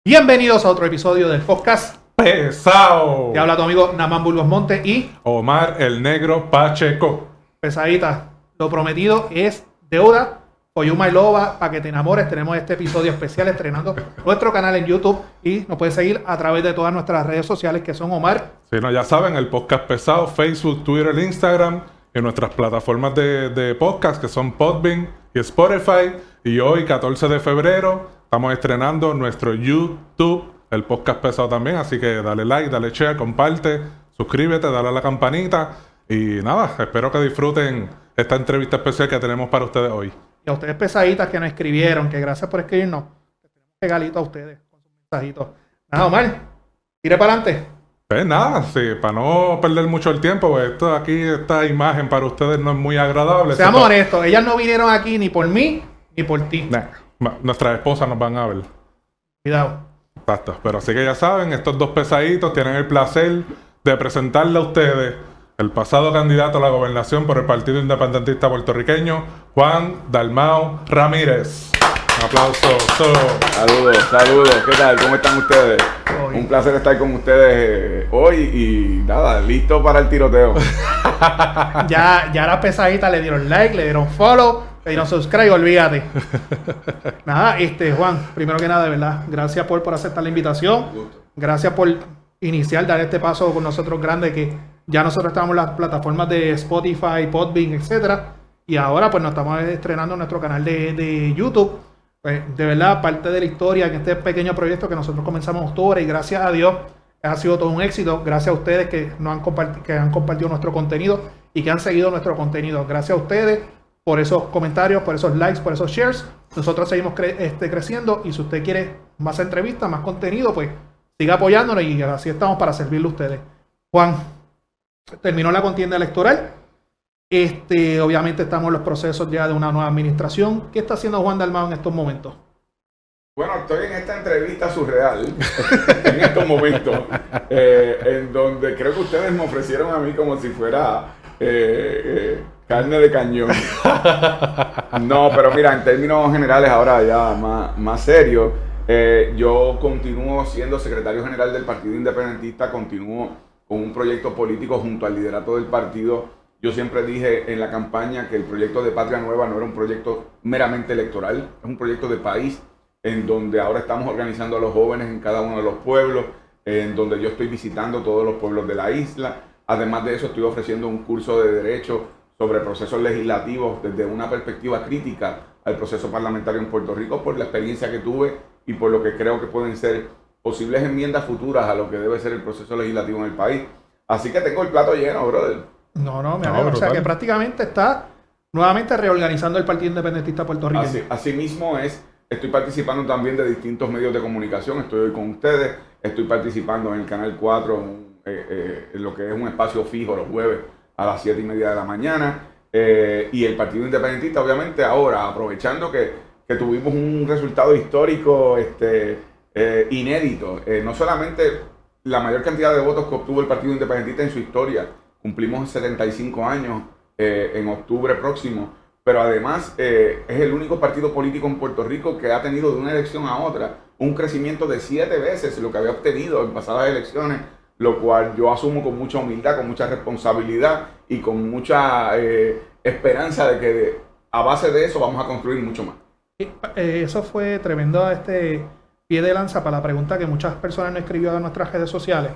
Bienvenidos a otro episodio del podcast Pesado. Te habla tu amigo Namán Burgos Monte y Omar el Negro Pacheco. pesadita. Lo prometido es deuda. Oyuma y Loba, para que te enamores. Tenemos este episodio especial estrenando nuestro canal en YouTube y nos puedes seguir a través de todas nuestras redes sociales que son Omar. Si no, ya saben, el podcast Pesado, Facebook, Twitter, Instagram y nuestras plataformas de podcast que son Podbean y Spotify. Y hoy, 14 de febrero, estamos estrenando nuestro YouTube, el podcast Pesado también. Así que dale like, dale share, comparte, suscríbete, dale a la campanita. Y nada, espero que disfruten esta entrevista especial que tenemos para ustedes hoy. Y a ustedes pesaditas que nos escribieron, que gracias por escribirnos. Tenemos un regalito a ustedes con sus mensajitos. Nada, Omar, tire para adelante. Pues nada, sí, para no perder mucho el tiempo, pues esta imagen para ustedes no es muy agradable. Seamos honestos, ellas no vinieron aquí ni por mí ni por ti. Nuestras esposas nos van a ver. Cuidado. Exacto, pero así que ya saben, estos dos pesaditos tienen el placer de presentarle a ustedes el pasado candidato a la gobernación por el Partido Independentista Puertorriqueño, Juan Dalmau Ramírez. Un aplauso. Saludos. ¿Qué tal? ¿Cómo están ustedes? Un placer estar con ustedes hoy y nada, listo para el tiroteo. Ya las pesaditas le dieron like, le dieron follow, le dieron subscribe, olvídate. Nada, Juan, primero que nada, de verdad, gracias por aceptar la invitación. Gracias por dar este paso con nosotros grande, que ya nosotros estábamos en las plataformas de Spotify, Podbean, etcétera, y ahora pues nos estamos estrenando nuestro canal de YouTube. Pues, de verdad, parte de la historia en este pequeño proyecto que nosotros comenzamos en octubre, y gracias a Dios ha sido todo un éxito. Gracias a ustedes que han compartido nuestro contenido y que han seguido nuestro contenido. Gracias a ustedes por esos comentarios, por esos likes, por esos shares. Nosotros seguimos creciendo, y si usted quiere más entrevistas, más contenido, pues siga apoyándonos, y así estamos para servirle a ustedes. Juan, terminó la contienda electoral. Obviamente estamos en los procesos ya de una nueva administración. ¿Qué está haciendo Juan Dalmau en estos momentos? Bueno, estoy en esta entrevista surreal en estos momentos, en donde creo que ustedes me ofrecieron a mí como si fuera carne de cañón. No, pero mira, en términos generales, ahora ya más serio, yo continúo siendo secretario general del Partido Independentista, continúo con un proyecto político junto al liderato del partido. Yo siempre dije en la campaña que el proyecto de Patria Nueva no era un proyecto meramente electoral, es un proyecto de país, en donde ahora estamos organizando a los jóvenes en cada uno de los pueblos, en donde yo estoy visitando todos los pueblos de la isla. Además de eso, estoy ofreciendo un curso de Derecho sobre procesos legislativos desde una perspectiva crítica al proceso parlamentario en Puerto Rico, por la experiencia que tuve y por lo que creo que pueden ser posibles enmiendas futuras a lo que debe ser el proceso legislativo en el país. Así que tengo el plato lleno, brother. No, me alegro. O sea, que prácticamente está nuevamente reorganizando el Partido Independentista Puertorriqueño. Así mismo es. Estoy participando también de distintos medios de comunicación. Estoy hoy con ustedes. Estoy participando en el Canal 4, en lo que es un espacio fijo los jueves a las 7:30 de la mañana. Y el Partido Independentista, obviamente, ahora, aprovechando que tuvimos un resultado histórico inédito. No solamente la mayor cantidad de votos que obtuvo el Partido Independentista en su historia. Cumplimos 75 años en octubre próximo, pero además es el único partido político en Puerto Rico que ha tenido de una elección a otra un crecimiento de 7 veces lo que había obtenido en pasadas elecciones, lo cual yo asumo con mucha humildad, con mucha responsabilidad y con mucha esperanza de que a base de eso vamos a construir mucho más. Eso fue tremendo pie de lanza para la pregunta que muchas personas nos escribió a nuestras redes sociales,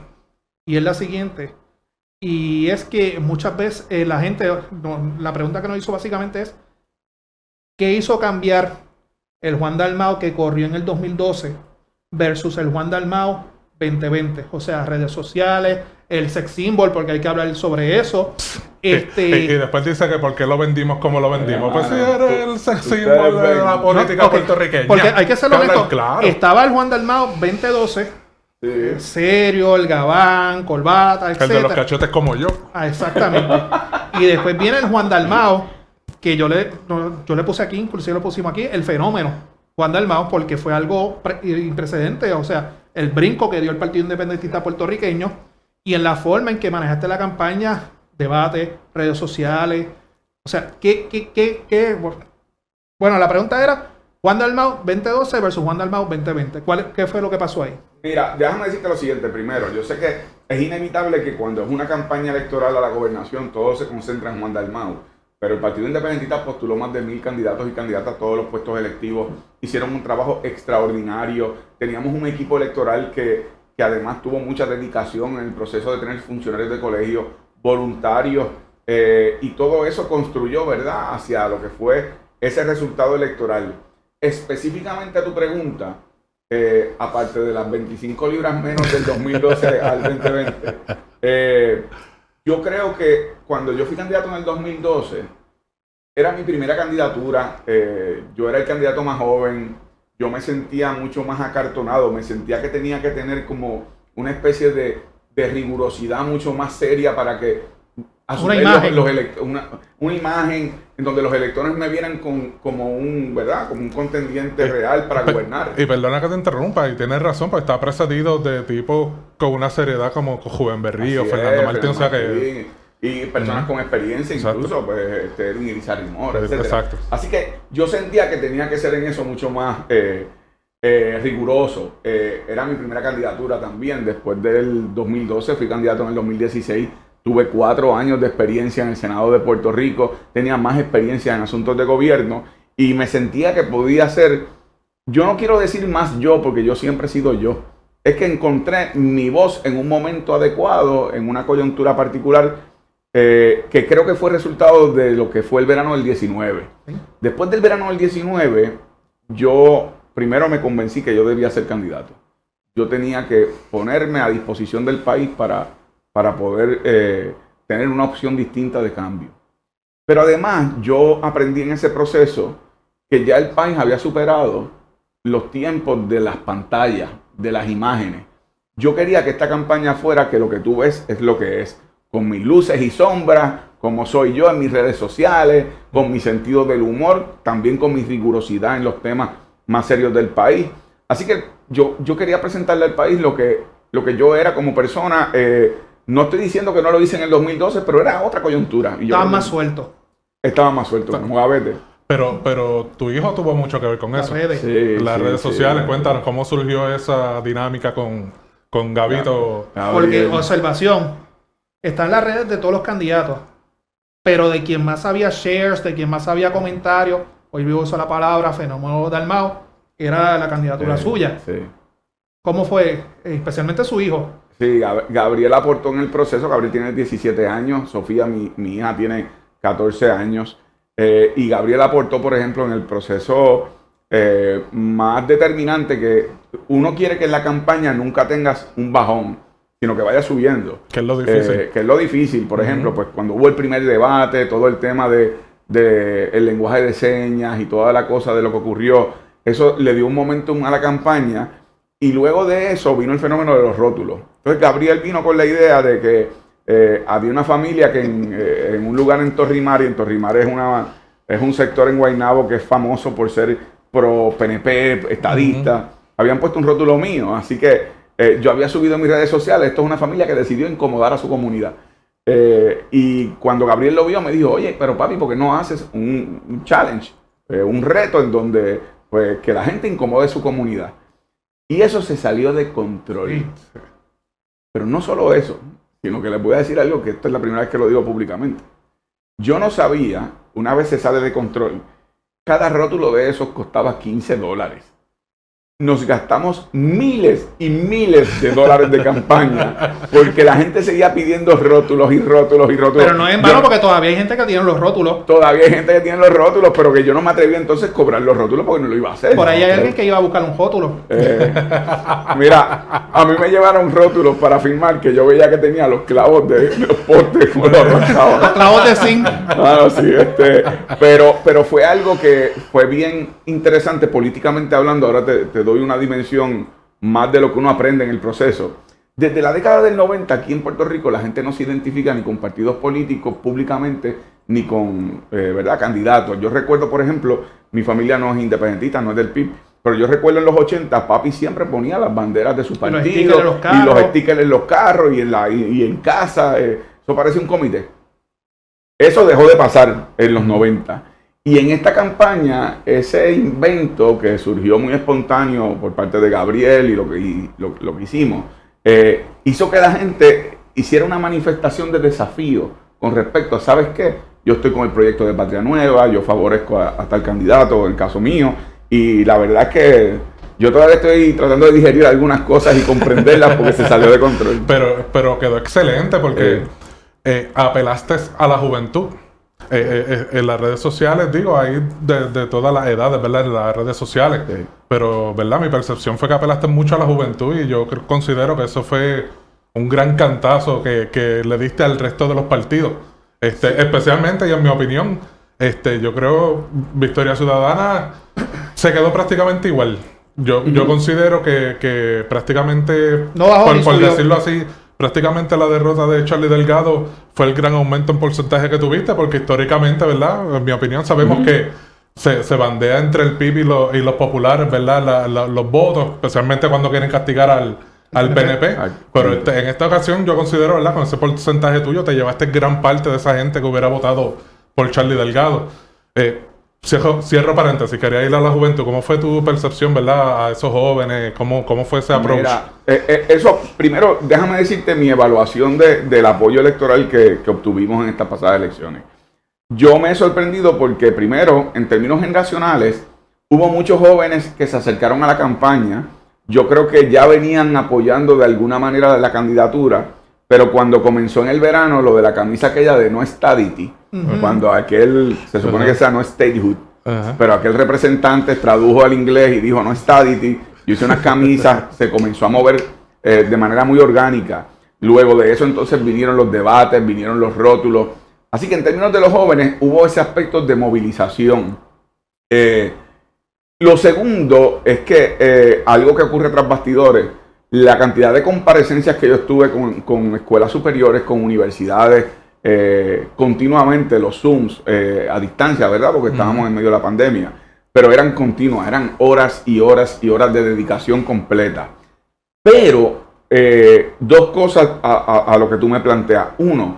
y es la siguiente. Y es que muchas veces la gente, la pregunta que nos hizo básicamente es: ¿qué hizo cambiar el Juan Dalmau que corrió en el 2012 versus el Juan Dalmau 2020? O sea, redes sociales, el sex symbol, porque hay que hablar sobre eso. Y después dice que por qué lo vendimos como lo vendimos. Pues si era el sex symbol de la política puertorriqueña. Porque hay que ser honesto. Claro. Estaba el Juan Dalmau 2012. Sí. Serio, el gabán, corbata, etc. El de los cachetes como yo. Exactamente. Y después viene el Juan Dalmau, que yo le puse aquí, inclusive lo pusimos aquí, el fenómeno Juan Dalmau, porque fue algo imprecedente. O sea, el brinco que dio el Partido Independentista Puertorriqueño, y en la forma en que manejaste la campaña, debate, redes sociales. O sea, ¿qué? Bueno, la pregunta era: Juan Dalmau 2012 versus Juan Dalmau 2020. ¿Qué fue lo que pasó ahí? Mira, déjame decirte lo siguiente primero. Yo sé que es inevitable que cuando es una campaña electoral a la gobernación todo se concentra en Juan Dalmau, pero el Partido Independentista postuló más de 1000 candidatos y candidatas a todos los puestos electivos. Hicieron un trabajo extraordinario. Teníamos un equipo electoral que además tuvo mucha dedicación en el proceso de tener funcionarios de colegio, voluntarios, y todo eso construyó, ¿verdad?, hacia lo que fue ese resultado electoral. Específicamente a tu pregunta, aparte de las 25 libras menos del 2012 al 2020, yo creo que cuando yo fui candidato en el 2012, era mi primera candidatura, yo era el candidato más joven, yo me sentía mucho más acartonado, me sentía que tenía que tener como una especie de rigurosidad mucho más seria para que una imagen. Una imagen en donde los electores me vieran como un, ¿verdad?, como un contendiente real para gobernar. Y perdona que te interrumpa, y tienes razón, porque está precedido de tipo con una seriedad como Juven Berrío, Fernando Martín, o sea que... Y personas con experiencia, incluso, exacto, pues Edwin Irizarry Mora, etc. Exacto. Así que yo sentía que tenía que ser en eso mucho más riguroso. Era mi primera candidatura también. Después del 2012 fui candidato en el 2016. Tuve 4 años de experiencia en el Senado de Puerto Rico. Tenía más experiencia en asuntos de gobierno. Y me sentía que podía ser... Yo no quiero decir más yo, porque yo siempre he sido yo. Es que encontré mi voz en un momento adecuado, en una coyuntura particular, que creo que fue resultado de lo que fue el verano del 19. ¿Sí? Después del verano del 19, yo primero me convencí que yo debía ser candidato. Yo tenía que ponerme a disposición del país para poder tener una opción distinta de cambio. Pero además yo aprendí en ese proceso que ya el país había superado los tiempos de las pantallas, de las imágenes. Yo quería que esta campaña fuera que lo que tú ves es lo que es, con mis luces y sombras, como soy yo en mis redes sociales, con mi sentido del humor, también con mi rigurosidad en los temas más serios del país. Así que yo quería presentarle al país lo que yo era como persona. No estoy diciendo que no lo hice en el 2012, pero era otra coyuntura. Estaba más suelto. Estaba más suelto, como Gavete. Pero tu hijo tuvo mucho que ver con eso. Sí, las redes sociales. Cuéntanos cómo surgió esa dinámica con Gabito. Porque, observación, están las redes de todos los candidatos, pero de quien más había shares, de quien más había comentarios, hoy vivo uso la palabra fenómeno Dalmau, era la candidatura suya. Sí. ¿Cómo fue? Especialmente su hijo. Sí, Gabriel aportó en el proceso. Gabriel tiene 17 años, Sofía, mi hija, tiene 14 años. Y Gabriel aportó, por ejemplo, en el proceso más determinante, que uno quiere que en la campaña nunca tengas un bajón, sino que vaya subiendo. Que es lo difícil. Que es lo difícil. Por ejemplo, pues cuando hubo el primer debate, todo el tema de el lenguaje de señas y toda la cosa de lo que ocurrió, eso le dio un momentum a la campaña. Y luego de eso vino el fenómeno de los rótulos. Entonces Gabriel vino con la idea de que había una familia que en un lugar en Torrimar, y en Torrimar es un sector en Guaynabo que es famoso por ser pro PNP, estadista, habían puesto un rótulo mío. Así que yo había subido en mis redes sociales, esto es una familia que decidió incomodar a su comunidad. Y cuando Gabriel lo vio me dijo, oye, pero papi, ¿por qué no haces un challenge? Un reto en donde pues, que la gente incomode su comunidad. Y eso se salió de control. Sí. Pero no solo eso, sino que les voy a decir algo, que esto es la primera vez que lo digo públicamente. Yo no sabía, una vez se sale de control, cada rótulo de esos costaba $15. Nos gastamos miles y miles de dólares de campaña porque la gente seguía pidiendo rótulos y rótulos y rótulos. Pero no es en vano, porque todavía hay gente que tiene los rótulos. Todavía hay gente que tiene los rótulos, pero que yo no me atreví entonces a cobrar los rótulos porque no lo iba a hacer. Por ahí hay alguien que iba a buscar un rótulo. Mira, a mí me llevaron rótulos para firmar que yo veía que tenía los clavos de los postes. Los clavos de zinc. Sí, pero fue algo que fue bien interesante políticamente hablando. Ahora te doy una dimensión más de lo que uno aprende en el proceso. Desde la década del 90 aquí en Puerto Rico la gente no se identifica ni con partidos políticos públicamente ni con ¿verdad? Candidatos. Yo recuerdo, por ejemplo, mi familia no es independentista, no es del PIB, pero yo recuerdo en los 80 papi siempre ponía las banderas de su partido y los stickers en los carros y en casa. Eso parece un comité. Eso dejó de pasar en los 90. Y en esta campaña, ese invento que surgió muy espontáneo por parte de Gabriel y lo que hicimos, hizo que la gente hiciera una manifestación de desafío con respecto a, ¿sabes qué? Yo estoy con el proyecto de Patria Nueva, yo favorezco a tal candidato, en el caso mío, y la verdad es que yo todavía estoy tratando de digerir algunas cosas y comprenderlas porque se salió de control. Pero quedó excelente porque apelaste a la juventud. En las redes sociales, digo, hay de todas las edades, ¿verdad? En las redes sociales. Sí. Pero, ¿verdad? Mi percepción fue que apelaste mucho a la juventud y yo considero que eso fue un gran cantazo que le diste al resto de los partidos. Sí. Especialmente, y en mi opinión, yo creo Victoria Ciudadana se quedó prácticamente igual. Yo considero que prácticamente, no bajó por decirlo así, prácticamente la derrota de Charlie Delgado fue el gran aumento en porcentaje que tuviste, porque históricamente, ¿verdad? En mi opinión, sabemos que se bandea entre el PIB y los populares, ¿verdad? Los votos, especialmente cuando quieren castigar al PNP. Pero en esta ocasión yo considero, ¿verdad? Con ese porcentaje tuyo te llevaste gran parte de esa gente que hubiera votado por Charlie Delgado. Cierro paréntesis, quería ir a la juventud. ¿Cómo fue tu percepción, verdad, a esos jóvenes? ¿Cómo fue ese approach? Mira, eso, primero, déjame decirte mi evaluación del apoyo electoral que obtuvimos en estas pasadas elecciones. Yo me he sorprendido porque, primero, en términos generacionales, hubo muchos jóvenes que se acercaron a la campaña. Yo creo que ya venían apoyando de alguna manera la candidatura, pero cuando comenzó en el verano lo de la camisa aquella de no stadity, cuando aquel, se supone que sea no statehood, pero aquel representante tradujo al inglés y dijo no stadity, y hizo unas camisas, se comenzó a mover de manera muy orgánica. Luego de eso entonces vinieron los debates, vinieron los rótulos. Así que en términos de los jóvenes hubo ese aspecto de movilización. Lo segundo es que algo que ocurre tras bastidores, la cantidad de comparecencias que yo estuve con escuelas superiores, con universidades, continuamente los Zooms a distancia, ¿verdad? Porque estábamos en medio de la pandemia, pero eran continuas, eran horas y horas y horas de dedicación completa. Pero dos cosas a lo que tú me planteas. Uno,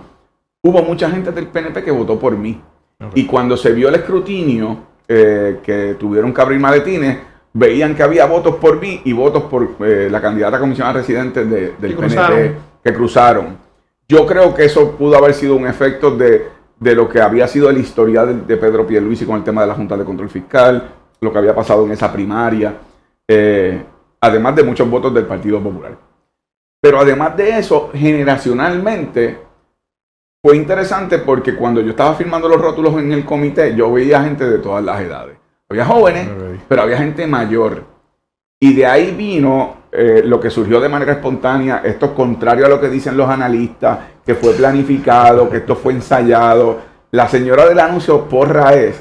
hubo mucha gente del PNP que votó por mí. Okay. Y cuando se vio el escrutinio, que tuvieron que abrir maletines, veían que había votos por mí y votos por la candidata a comisionada residente del PNP que cruzaron. Yo creo que eso pudo haber sido un efecto de lo que había sido el historial de Pedro Pierluisi con el tema de la Junta de Control Fiscal, lo que había pasado en esa primaria, además de muchos votos del Partido Popular. Pero además de eso, generacionalmente, fue interesante porque cuando yo estaba firmando los rótulos en el comité, yo veía gente de todas las edades. Había jóvenes, pero había gente mayor. Y de ahí vino lo que surgió de manera espontánea, esto es contrario a lo que dicen los analistas, que fue planificado, que esto fue ensayado. La señora del anuncio, Porra es,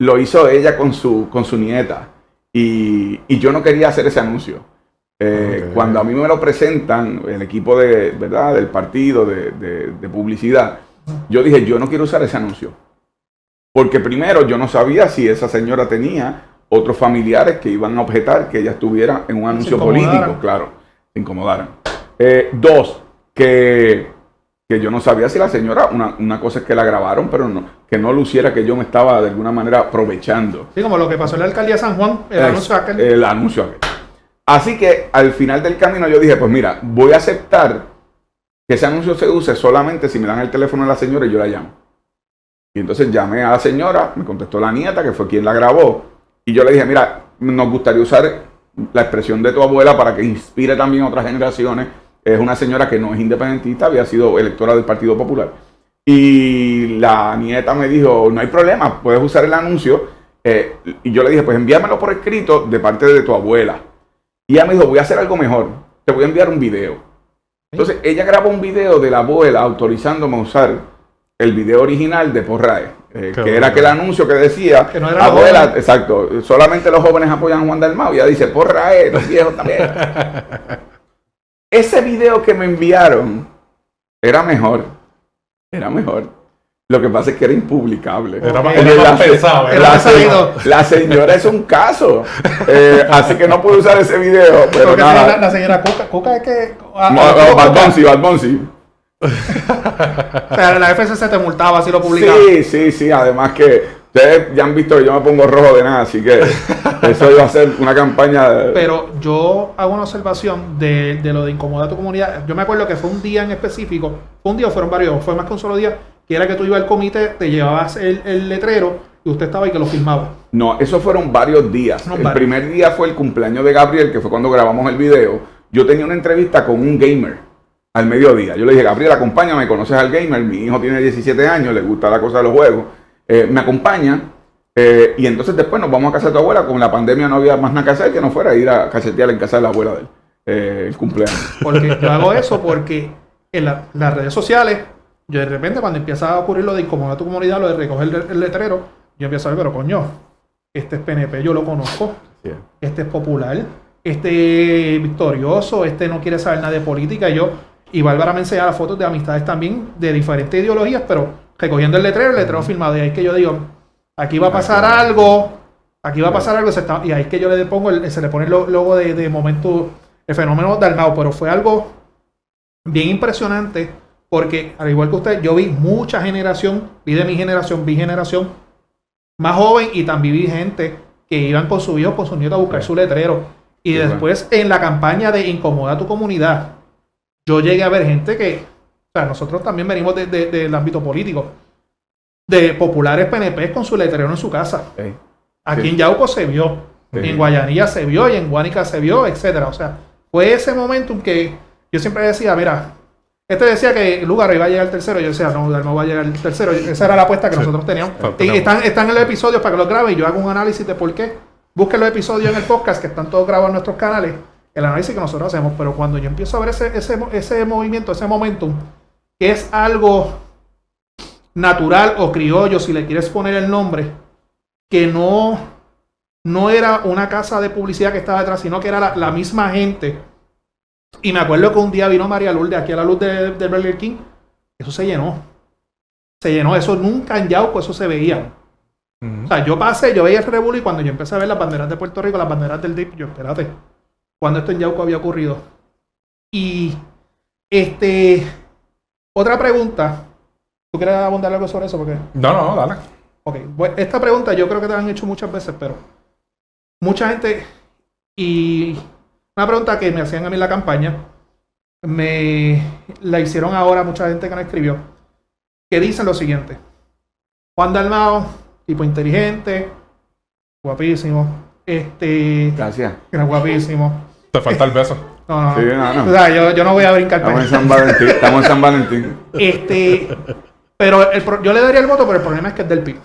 lo hizo ella con su nieta. Y yo no quería hacer ese anuncio. Cuando a mí me lo presentan, el equipo ¿verdad? Del partido de publicidad, yo dije, yo no quiero usar ese anuncio. Porque primero, yo no sabía si esa señora tenía otros familiares que iban a objetar que ella estuviera en un anuncio político, claro, se incomodaran. Dos, que yo no sabía si la señora, una cosa es que la grabaron, pero no, que no luciera que yo me estaba de alguna manera aprovechando. Sí, como lo que pasó en la alcaldía de San Juan, anuncio aquel. El anuncio aquel. Así que al final del camino yo dije, pues mira, voy a aceptar que ese anuncio se use solamente si me dan el teléfono de la señora y yo la llamo. Y entonces llamé a la señora, me contestó la nieta, que fue quien la grabó, y yo le dije, mira, nos gustaría usar la expresión de tu abuela para que inspire también a otras generaciones. Es una señora que no es independentista, había sido electora del Partido Popular. Y la nieta me dijo, no hay problema, puedes usar el anuncio. Y yo le dije, pues envíamelo por escrito de parte de tu abuela. Y ella me dijo, voy a hacer algo mejor, te voy a enviar un video. Entonces ella grabó un video de la abuela autorizándome a usar el video original de Porrae, que era aquel anuncio que decía, que no era abuela, exacto, solamente los jóvenes apoyan a Juan Dalmau. Y ella dice, Porrae, los viejos también. Ese video que me enviaron era mejor. Lo que pasa es que era impublicable. Era más pesado. La señora es un caso. Así que no pude usar ese video. Pero nada. La señora Cuca es que... Balbonsi. O sea, la FCC te multaba si lo publicaba. Sí. Además que Ustedes ya han visto que yo me pongo rojo de nada, así que eso iba a ser una campaña. Pero yo hago una observación de lo de incomodar a tu comunidad. Yo me acuerdo que fue un día en específico, fue un día o fueron varios, fue más que un solo día, que era que tú ibas al comité, te llevabas el letrero y usted estaba ahí que lo filmaba. No, esos fueron varios días. El primer día fue el cumpleaños de Gabriel, que fue cuando grabamos el video. Yo tenía una entrevista con un gamer al mediodía. Yo le dije, Gabriel, acompáñame, conoces al gamer, mi hijo tiene 17 años, le gusta la cosa de los juegos. Me acompaña y entonces después nos vamos a casa de tu abuela. Con la pandemia no había más nada que hacer que no fuera a ir a cachetear en casa de la abuela de él, el cumpleaños. Porque yo hago eso porque en las redes sociales, yo de repente cuando empieza a ocurrir lo de incomodar a tu comunidad, lo de recoger el letrero, yo empiezo a ver, pero coño, este es PNP, yo lo conozco, sí. Este es popular, este es victorioso, este no quiere saber nada de política. Y Bárbara me enseñaba fotos de amistades también de diferentes ideologías, pero recogiendo el letrero filmado, y ahí es que yo digo, aquí va a pasar algo, y ahí es que yo le pongo, se le pone el logo de momento, el fenómeno Dalmau, pero fue algo bien impresionante, porque al igual que usted, yo vi mucha generación, vi de mi generación, vi generación más joven, y también vi gente que iban con su hijo, con su nieto a buscar su letrero, y después en la campaña de incomodar a tu comunidad, yo llegué a ver gente que, o sea, nosotros también venimos del ámbito político, de populares PNP con su letrero en su casa. Sí. Aquí en Yauco se vio, en Guayanilla se vio, y en Guánica se vio, etcétera. O sea, fue ese momento que yo siempre decía, mira, este decía que Lugaro iba a llegar tercero, yo decía, no va a llegar tercero. Esa era la apuesta que nosotros teníamos. Y están en los episodios para que los grabe, y yo hago un análisis de por qué. Busquen los episodios en el podcast, que están todos grabados en nuestros canales, el análisis que nosotros hacemos. Pero cuando yo empiezo a ver ese movimiento, ese momentum, que es algo natural o criollo, si le quieres poner el nombre, que no era una casa de publicidad que estaba detrás, sino que era la misma gente. Y me acuerdo que un día vino María Lourdes aquí a la luz de Burger King, eso se llenó, eso nunca en Yauco eso se veía. O sea, yo veía el revuelo, y cuando yo empecé a ver las banderas de Puerto Rico, las banderas del DIP, yo, espérate, cuando esto en Yauco había ocurrido. Y otra pregunta, ¿tú quieres abundar algo sobre eso? Porque... No, dale. Ok, bueno, esta pregunta yo creo que te la han hecho muchas veces, pero mucha gente, y una pregunta que me hacían a mí en la campaña, me la hicieron ahora mucha gente que me escribió, que dicen lo siguiente: Juan Dalmau, tipo inteligente, guapísimo, gracias. Era guapísimo. Te falta el beso. No. Sí, no. O sea, yo no voy a brincar. Estamos en San Valentín. Pero yo le daría el voto, pero el problema es que es del PIB.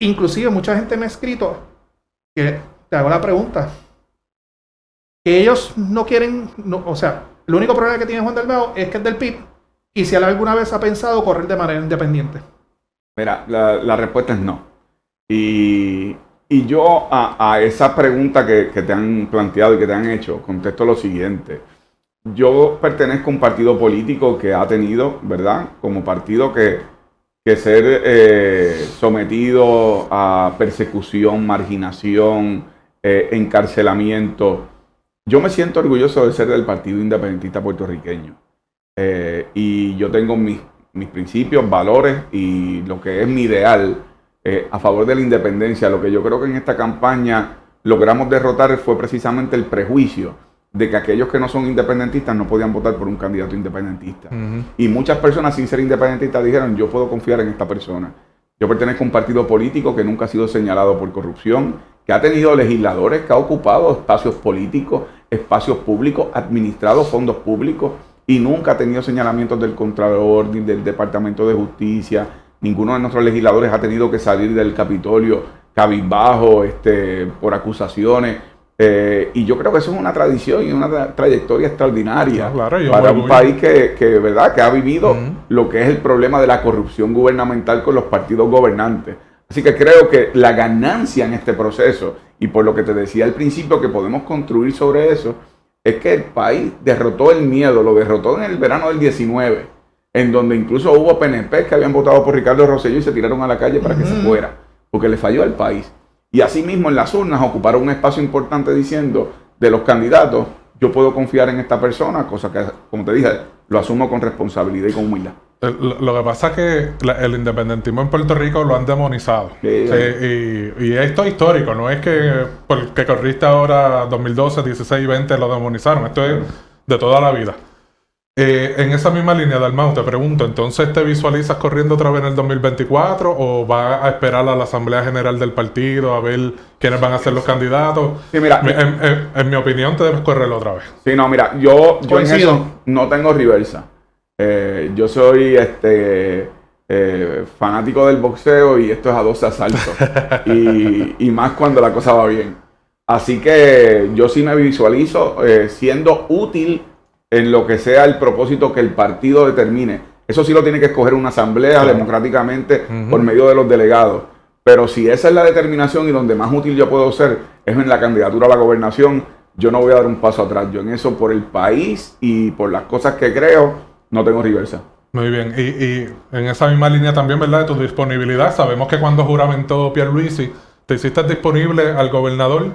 Inclusive mucha gente me ha escrito, que te hago la pregunta, que ellos no quieren, o sea, el único problema que tiene Juan Dalmau es que es del PIB, y si él alguna vez ha pensado correr de manera independiente. Mira, la respuesta es no. Y yo a esa pregunta que te han planteado y que te han hecho, contesto lo siguiente. Yo pertenezco a un partido político que ha tenido, ¿verdad?, como partido que ser sometido a persecución, marginación, encarcelamiento. Yo me siento orgulloso de ser del Partido Independentista Puertorriqueño. Y yo tengo mis principios, valores y lo que es mi ideal a favor de la independencia. Lo que yo creo que en esta campaña logramos derrotar fue precisamente el prejuicio de que aquellos que no son independentistas no podían votar por un candidato independentista. Y muchas personas sin ser independentistas dijeron, yo puedo confiar en esta persona. Yo pertenezco a un partido político que nunca ha sido señalado por corrupción, que ha tenido legisladores, que ha ocupado espacios políticos, espacios públicos, administrado fondos públicos, y nunca ha tenido señalamientos del Contralor ni del Departamento de Justicia. Ninguno de nuestros legisladores ha tenido que salir del Capitolio cabizbajo por acusaciones. Y yo creo que eso es una tradición y una trayectoria extraordinaria para un país que ¿verdad?, que ha vivido lo que es el problema de la corrupción gubernamental con los partidos gobernantes. Así que creo que la ganancia en este proceso, y por lo que te decía al principio que podemos construir sobre eso, es que el país derrotó el miedo, lo derrotó en el verano del 19, en donde incluso hubo PNP que habían votado por Ricardo Rosselló y se tiraron a la calle para que se fuera, porque le falló al país. Y asimismo en las urnas ocuparon un espacio importante diciendo, de los candidatos, yo puedo confiar en esta persona, cosa que, como te dije, lo asumo con responsabilidad y con humildad. Lo que pasa es que el independentismo en Puerto Rico lo han demonizado. Sí. Y esto es histórico, no es que porque corriste ahora 2012, 16 y 20 lo demonizaron. Esto es de toda la vida. En esa misma línea, Dalmau, te pregunto, ¿entonces te visualizas corriendo otra vez en el 2024 o vas a esperar a la Asamblea General del partido a ver quiénes van a ser los candidatos? Sí, mira, en mi opinión, te debes correr otra vez. Sí, no, mira, yo en eso no tengo reversa. Yo soy fanático del boxeo y esto es a 12 asaltos. y más cuando la cosa va bien. Así que yo sí me visualizo siendo útil en lo que sea el propósito que el partido determine. Eso sí lo tiene que escoger una asamblea democráticamente por medio de los delegados. Pero si esa es la determinación y donde más útil yo puedo ser es en la candidatura a la gobernación, yo no voy a dar un paso atrás. Yo en eso, por el país y por las cosas que creo, no tengo reversa. Muy bien. Y en esa misma línea también, ¿verdad? De tu disponibilidad. Sabemos que cuando juramentó Pierluisi, te hiciste disponible al gobernador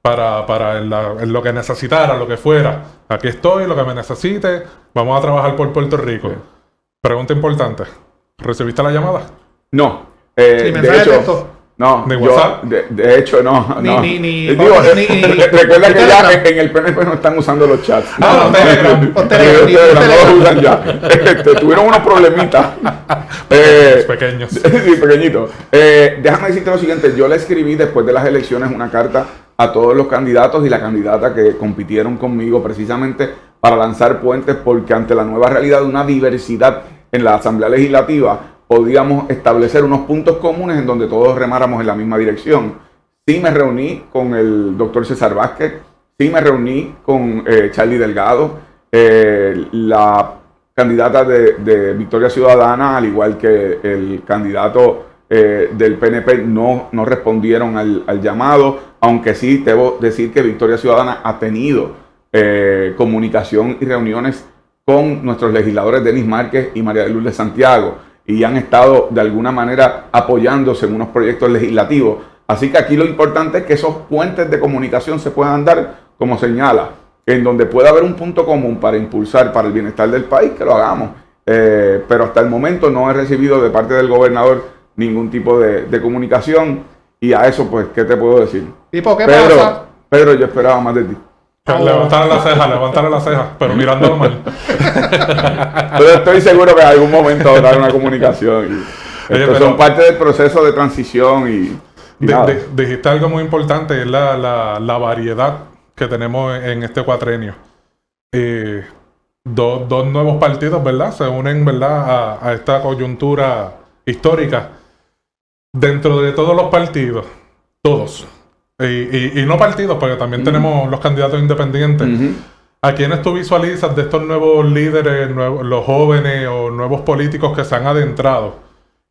para en lo que necesitara, lo que fuera. Aquí estoy, lo que me necesite, vamos a trabajar por Puerto Rico. Sí. Pregunta importante, ¿recibiste la llamada? No. ¿Sí, mensaje de texto? No, ¿De WhatsApp? De hecho, no. Recuerda que ya en el PNP no están usando los chats. No los usan ya. Tuvieron unos problemitas. Pequeños. Sí, pequeñitos. Déjame decirte lo siguiente. Yo le escribí después de las elecciones una carta a todos los candidatos y la candidata que compitieron conmigo precisamente para lanzar puentes, porque ante la nueva realidad de una diversidad en la Asamblea Legislativa podíamos establecer unos puntos comunes en donde todos remáramos en la misma dirección. Sí me reuní con el doctor César Vázquez, sí me reuní con Charlie Delgado, la candidata de Victoria Ciudadana, al igual que el candidato del PNP, no respondieron al llamado, aunque sí debo decir que Victoria Ciudadana ha tenido comunicación y reuniones con nuestros legisladores Denis Márquez y María de Lourdes Santiago, y han estado de alguna manera apoyándose en unos proyectos legislativos. Así que aquí lo importante es que esos puentes de comunicación se puedan dar, como señala, en donde pueda haber un punto común para impulsar para el bienestar del país, que lo hagamos. Pero hasta el momento no he recibido de parte del gobernador ningún tipo de comunicación, y a eso, pues, ¿qué te puedo decir? ¿Tipo qué pasa? Pedro, yo esperaba más de ti. Levantar la ceja, pero mirándolo mal. Pero estoy seguro que en algún momento habrá una comunicación. Son parte del proceso de transición y dijiste algo muy importante, es la variedad que tenemos en este cuatrenio. Dos nuevos partidos, ¿verdad? Se unen, ¿verdad? A esta coyuntura histórica. Dentro de todos los partidos, todos. Y no partidos, porque también tenemos los candidatos independientes. ¿A quiénes tú visualizas de estos nuevos líderes, los jóvenes o nuevos políticos que se han adentrado,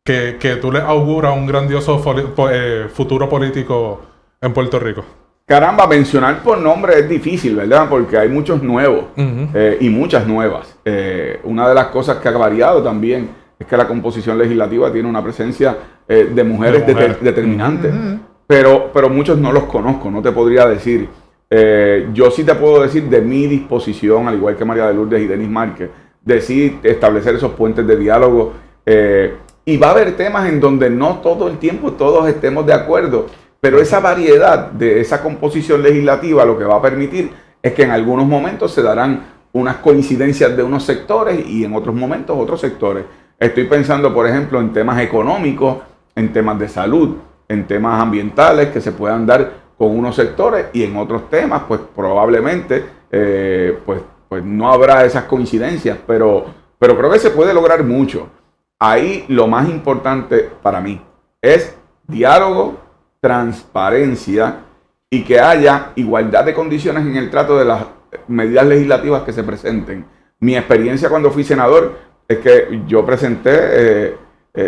que tú les auguras un grandioso futuro político en Puerto Rico? Caramba, mencionar por nombre es difícil, ¿verdad? Porque hay muchos nuevos y muchas nuevas. Una de las cosas que ha variado también es que la composición legislativa tiene una presencia de mujeres determinante. Pero muchos no los conozco, no te podría decir. Yo sí te puedo decir de mi disposición, al igual que María de Lourdes y Denis Márquez, de sí establecer esos puentes de diálogo. Y va a haber temas en donde no todo el tiempo todos estemos de acuerdo, pero esa variedad de esa composición legislativa lo que va a permitir es que en algunos momentos se darán unas coincidencias de unos sectores y en otros momentos otros sectores. Estoy pensando, por ejemplo, en temas económicos, en temas de salud, en temas ambientales que se puedan dar con unos sectores, y en otros temas pues probablemente pues no habrá esas coincidencias, pero creo que se puede lograr mucho. Ahí lo más importante para mí es diálogo, transparencia y que haya igualdad de condiciones en el trato de las medidas legislativas que se presenten. Mi experiencia cuando fui senador es que yo presenté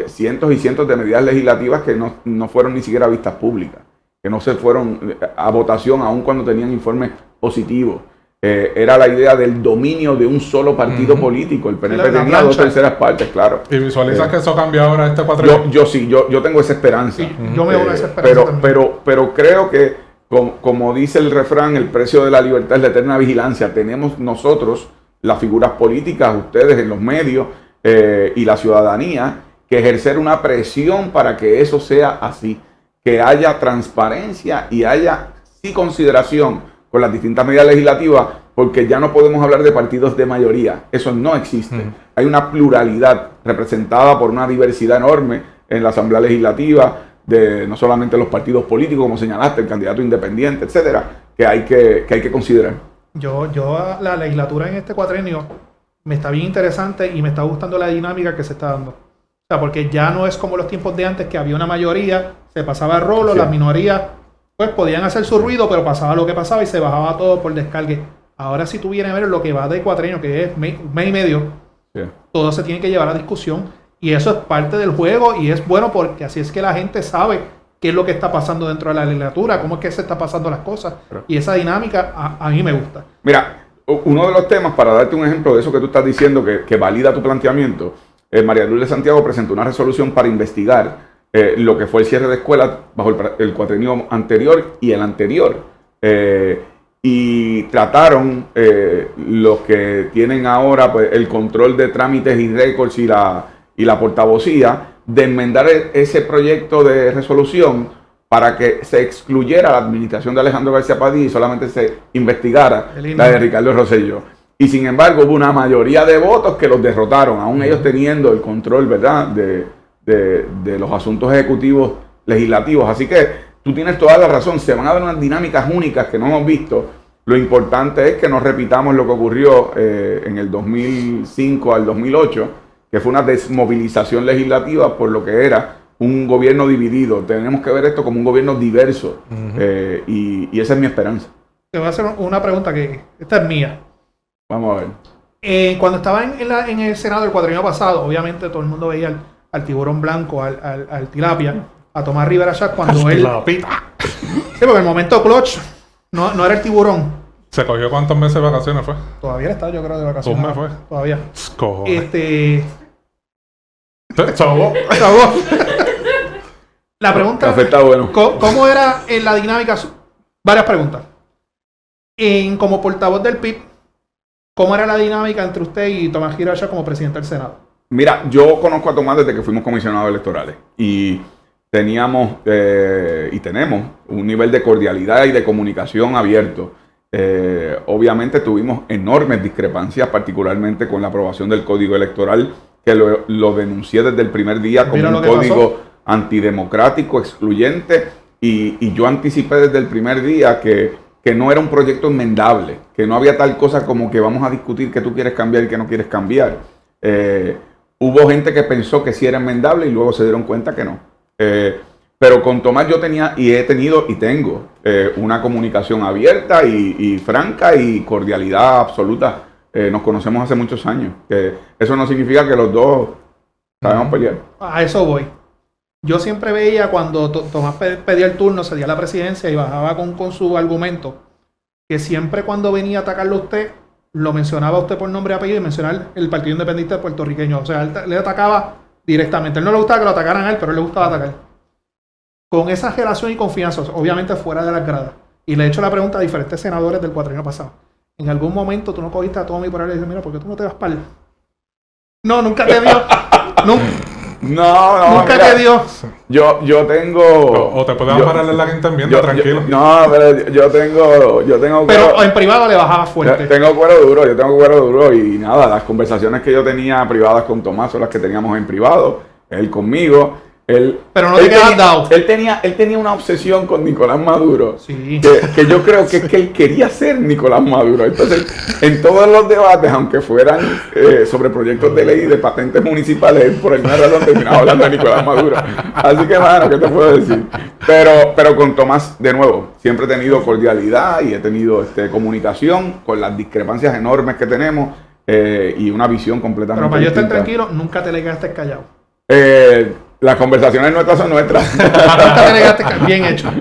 cientos y cientos de medidas legislativas que no fueron ni siquiera vistas públicas, que no se fueron a votación aun cuando tenían informes positivos. Era la idea del dominio de un solo partido político. El PNP tenía 2/3 partes, claro. ¿Y visualizas que eso cambia ahora este cuatrenio? Yo sí, yo tengo esa esperanza. Sí, yo me uno a esa esperanza pero creo que, como dice el refrán, el precio de la libertad es la eterna vigilancia. Tenemos nosotros, las figuras políticas, ustedes en los medios y la ciudadanía, que ejercer una presión para que eso sea así, que haya transparencia y haya sí consideración con las distintas medidas legislativas, porque ya no podemos hablar de partidos de mayoría, eso no existe. Hay una pluralidad representada por una diversidad enorme en la Asamblea Legislativa, de no solamente los partidos políticos, como señalaste, el candidato independiente, etcétera, que hay que considerar. La legislatura en este cuatrenio me está bien interesante y me está gustando la dinámica que se está dando. O sea, porque ya no es como los tiempos de antes, que había una mayoría, se pasaba el rolo, sí. Las minorías pues podían hacer su ruido, pero pasaba lo que pasaba y se bajaba todo por descargue. Ahora si tú vienes a ver lo que va de cuatrenio, que es mes y medio, sí. Todo se tiene que llevar a discusión y eso es parte del juego y es bueno porque así es que la gente sabe qué es lo que está pasando dentro de la legislatura, cómo es que se está pasando las cosas. Y esa dinámica a mí me gusta. Mira, uno de los temas, para darte un ejemplo de eso que tú estás diciendo, que valida tu planteamiento, María Lourdes Santiago presentó una resolución para investigar lo que fue el cierre de escuelas bajo el cuatrenio anterior y el anterior. Y trataron los que tienen ahora pues, el control de trámites y récords y la portavocía, de enmendar ese proyecto de resolución para que se excluyera la administración de Alejandro García Padilla y solamente se investigara la de Ricardo Rosselló. Y sin embargo hubo una mayoría de votos que los derrotaron, aún ellos teniendo el control, ¿verdad?, de los asuntos ejecutivos legislativos. Así que tú tienes toda la razón, se van a dar unas dinámicas únicas que no hemos visto. Lo importante es que no repitamos lo que ocurrió en el 2005 al 2008, que fue una desmovilización legislativa por lo que era un gobierno dividido. Tenemos que ver esto como un gobierno diverso, y esa es mi esperanza. Te voy a hacer una pregunta que esta es mía. Vamos a ver. Cuando estaba en el Senado el cuatrienio pasado, obviamente todo el mundo veía al tiburón blanco, al tilapia, a Tomás Rivera Schatz cuando él... Sí, porque el momento clutch no era el tiburón. ¿Se cogió cuántos meses de vacaciones fue? Todavía está, yo creo, de vacaciones. ¿Un mes fue? Todavía. Cojones. Chavó. La pregunta... Café está bueno. ¿Cómo era en la dinámica? Varias preguntas. Como portavoz del PIB, ¿cómo era la dinámica entre usted y Tomás Rivera Schatz como presidente del Senado? Mira, yo conozco a Tomás desde que fuimos comisionados electorales y teníamos y tenemos un nivel de cordialidad y de comunicación abierto. Obviamente tuvimos enormes discrepancias, particularmente con la aprobación del Código Electoral, que lo denuncié desde el primer día como un código antidemocrático, excluyente, y yo anticipé desde el primer día que no era un proyecto enmendable, que no había tal cosa como que vamos a discutir qué tú quieres cambiar y qué no quieres cambiar. Hubo gente que pensó que sí era enmendable y luego se dieron cuenta que no. Pero con Tomás yo tenía y he tenido y tengo una comunicación abierta y franca y cordialidad absoluta. Nos conocemos hace muchos años. Eso no significa que los dos sabemos pelear. A eso voy. Yo siempre veía cuando Tomás pedía el turno, cedía la presidencia y bajaba con su argumento, que siempre cuando venía a atacarlo a usted, lo mencionaba a usted por nombre y apellido y mencionaba el Partido Independiente Puertorriqueño. O sea, él le atacaba directamente. Él no le gustaba que lo atacaran a él, pero él le gustaba atacar. Con esa relación y confianza, obviamente fuera de las gradas. Y le he hecho la pregunta a diferentes senadores del cuatrienio pasado. ¿En algún momento tú no cogiste a Tommy por ahí y le dices, mira, ¿por qué tú no te vas para él? No, nunca te dio. No, nunca te dio. Yo tengo... O te podemos parar en la quinta enmienda, tranquilo. No, pero yo tengo... Pero en privado le bajaba fuerte. Yo tengo cuero duro y nada, las conversaciones que yo tenía privadas con Tomás son las que teníamos en privado, él conmigo. Pero no te quedas dado. Él tenía una obsesión con Nicolás Maduro. Sí. Que yo creo que es que él quería ser Nicolás Maduro. Entonces, en todos los debates, aunque fueran sobre proyectos de ley de patentes municipales, él por alguna razón terminaba hablando de Nicolás Maduro. Así que, mano, ¿qué te puedo decir? Pero con Tomás, de nuevo, siempre he tenido cordialidad y he tenido comunicación con las discrepancias enormes que tenemos y una visión completamente Pero para yo estar distinta. tranquilo, nunca te le quedaste callado. Las conversaciones nuestras son nuestras. Nunca te le quedaste bien hecho.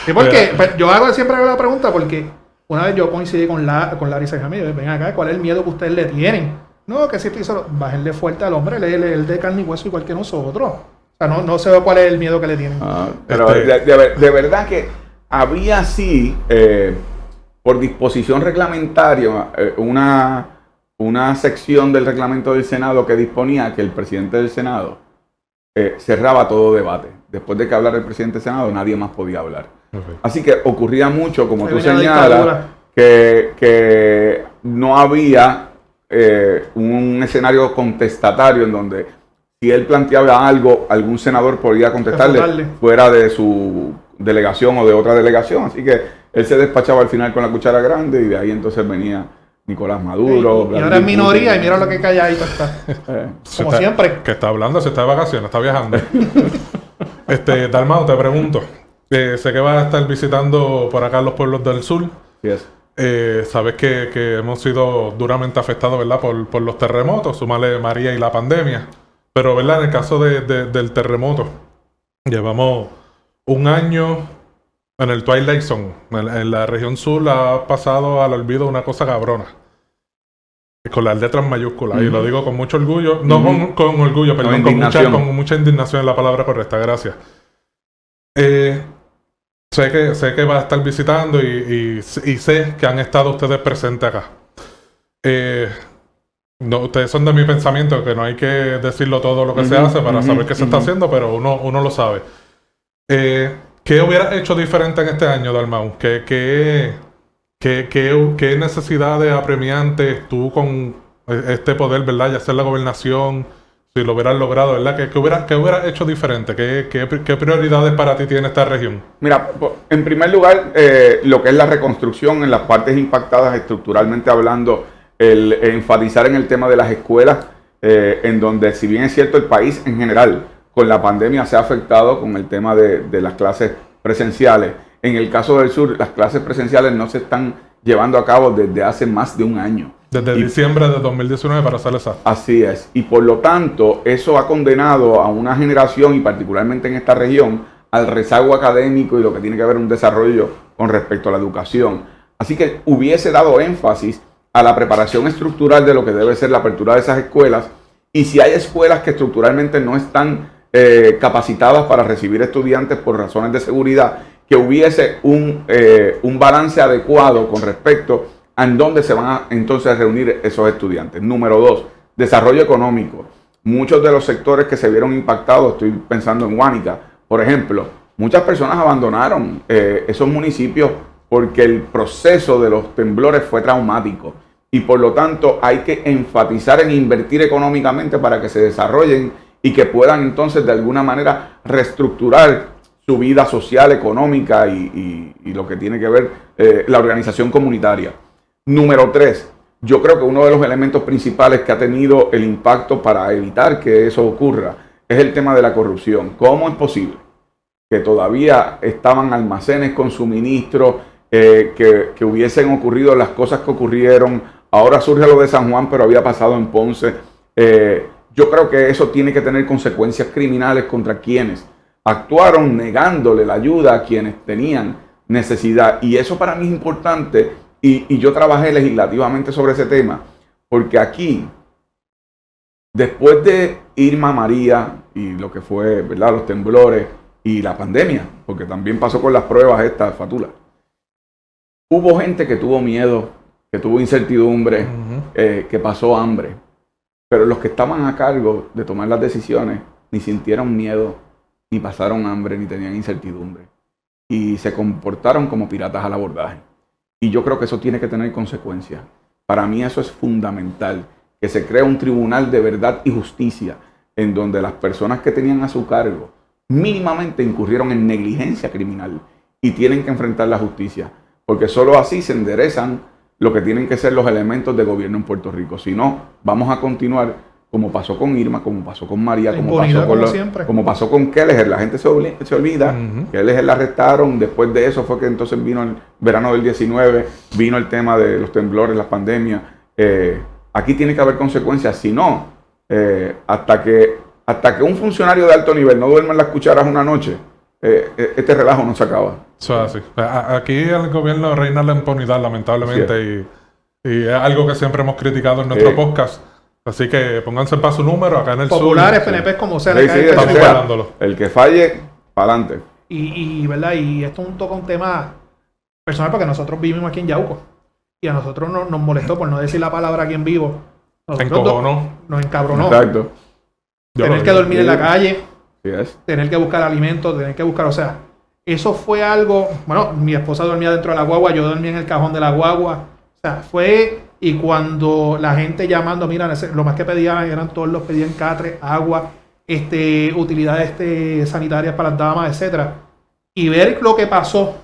¿Y por qué? Yo siempre hago la pregunta porque una vez yo coincidí con Larry Sejamillo. Ven acá, ¿cuál es el miedo que ustedes le tienen? No, que si bájenle fuerte al hombre, él de carne y hueso igual que nosotros. O sea, no sé cuál es el miedo que le tienen. Pero de verdad que había sí, por disposición reglamentaria, una sección del reglamento del Senado que disponía que el presidente del Senado cerraba todo debate. Después de que hablara el presidente del Senado, nadie más podía hablar. Okay. Así que ocurría mucho, como tú venía la señalas, dictadura. que no había un escenario contestatario en donde si él planteaba algo, algún senador podía contestarle Refutarle. fuera de su delegación o de otra delegación. Así que él se despachaba al final con la cuchara grande y de ahí entonces venía Nicolás Maduro. Y ahora es minoría y mira lo que calladito está. Como está, siempre. Que está hablando, se está de vacaciones, está viajando. Dalmau, te pregunto. Sé que vas a estar visitando por acá los pueblos del sur. Sí es. Sabes que hemos sido duramente afectados, ¿verdad? Por los terremotos, súmale María y la pandemia. Pero, ¿verdad? En el caso del terremoto, llevamos un año en el Twilight Zone. En la región sur ha pasado al olvido una cosa cabrona. Con las letras mayúsculas. Y lo digo con mucho orgullo. No con orgullo, perdón. Con mucha indignación es la palabra correcta. Gracias. Sé que vas a estar visitando y sé que han estado ustedes presentes acá. No, ustedes son de mi pensamiento, que no hay que decirlo todo lo que se hace para saber qué se está haciendo, pero uno lo sabe. ¿Qué hubieras hecho diferente en este año, Dalmau? ¿Qué necesidades apremiantes tú con este poder, ¿verdad? Ya sea la gobernación, si lo hubieras logrado, ¿verdad? ¿Qué hubieras hecho diferente? ¿Qué prioridades para ti tiene esta región? Mira, en primer lugar, lo que es la reconstrucción en las partes impactadas estructuralmente hablando, el enfatizar en el tema de las escuelas, en donde si bien es cierto el país en general con la pandemia se ha afectado con el tema de las clases presenciales. En el caso del sur, las clases presenciales no se están llevando a cabo desde hace más de un año. Desde diciembre de 2019, para ser exacto. Así es. Y por lo tanto, eso ha condenado a una generación, y particularmente en esta región, al rezago académico y lo que tiene que ver un desarrollo con respecto a la educación. Así que hubiese dado énfasis a la preparación estructural de lo que debe ser la apertura de esas escuelas. Y si hay escuelas que estructuralmente no están capacitadas para recibir estudiantes por razones de seguridad, que hubiese un balance adecuado con respecto a en dónde se van a entonces reunir esos estudiantes. Número 2, desarrollo económico. Muchos de los sectores que se vieron impactados, estoy pensando en Guánica, por ejemplo, muchas personas abandonaron esos municipios porque el proceso de los temblores fue traumático y por lo tanto hay que enfatizar en invertir económicamente para que se desarrollen y que puedan entonces de alguna manera reestructurar su vida social, económica y lo que tiene que ver la organización comunitaria. Número 3, yo creo que uno de los elementos principales que ha tenido el impacto para evitar que eso ocurra es el tema de la corrupción. ¿Cómo es posible que todavía estaban almacenes con suministros, que hubiesen ocurrido las cosas que ocurrieron? Ahora surge lo de San Juan, pero había pasado en Ponce. Yo creo que eso tiene que tener consecuencias criminales contra quienes actuaron negándole la ayuda a quienes tenían necesidad. Y eso para mí es importante. Y yo trabajé legislativamente sobre ese tema, porque aquí, después de Irma, María y lo que fue, ¿verdad?, los temblores y la pandemia, porque también pasó con las pruebas estas, Fatula, hubo gente que tuvo miedo, que tuvo incertidumbre, que pasó hambre, pero los que estaban a cargo de tomar las decisiones ni sintieron miedo, ni pasaron hambre, ni tenían incertidumbre, y se comportaron como piratas al abordaje. Y yo creo que eso tiene que tener consecuencias. Para mí eso es fundamental, que se crea un tribunal de verdad y justicia en donde las personas que tenían a su cargo mínimamente incurrieron en negligencia criminal y tienen que enfrentar la justicia, porque solo así se enderezan lo que tienen que ser los elementos de gobierno en Puerto Rico. Si no, vamos a continuar como pasó con Irma, como pasó con María, como pasó con Kelleher. La gente se olvida que Kelleher la arrestaron. Después de eso fue que entonces vino el verano del 19, vino el tema de los temblores, las pandemias. Aquí tiene que haber consecuencias. Si no, hasta que un funcionario de alto nivel no duerma en las cucharas una noche, este relajo no se acaba. Eso es así. Aquí el gobierno reina la impunidad, lamentablemente, y es algo que siempre hemos criticado en nuestro podcast. Así que pónganse para su número acá en el populares, sur. Populares, PNP, como sea. Estamos parándolo. El que falle, para adelante. ¿Verdad? Y esto toca un tema personal porque nosotros vivimos aquí en Yauco. Y a nosotros nos molestó, por no decir la palabra aquí en vivo. Te Nosotros encojonó. nos encabronó. Exacto. Yo Tener lo que digo. dormir en la calle, Sí es. tener que buscar alimentos, tener que buscar, o sea, eso fue algo, bueno, mi esposa dormía dentro de la guagua, yo dormía en el cajón de la guagua, o sea, fue, y cuando la gente llamando, mira, lo más que pedían eran todos los pedían catre, agua, utilidades sanitarias para las damas, etcétera, y ver lo que pasó,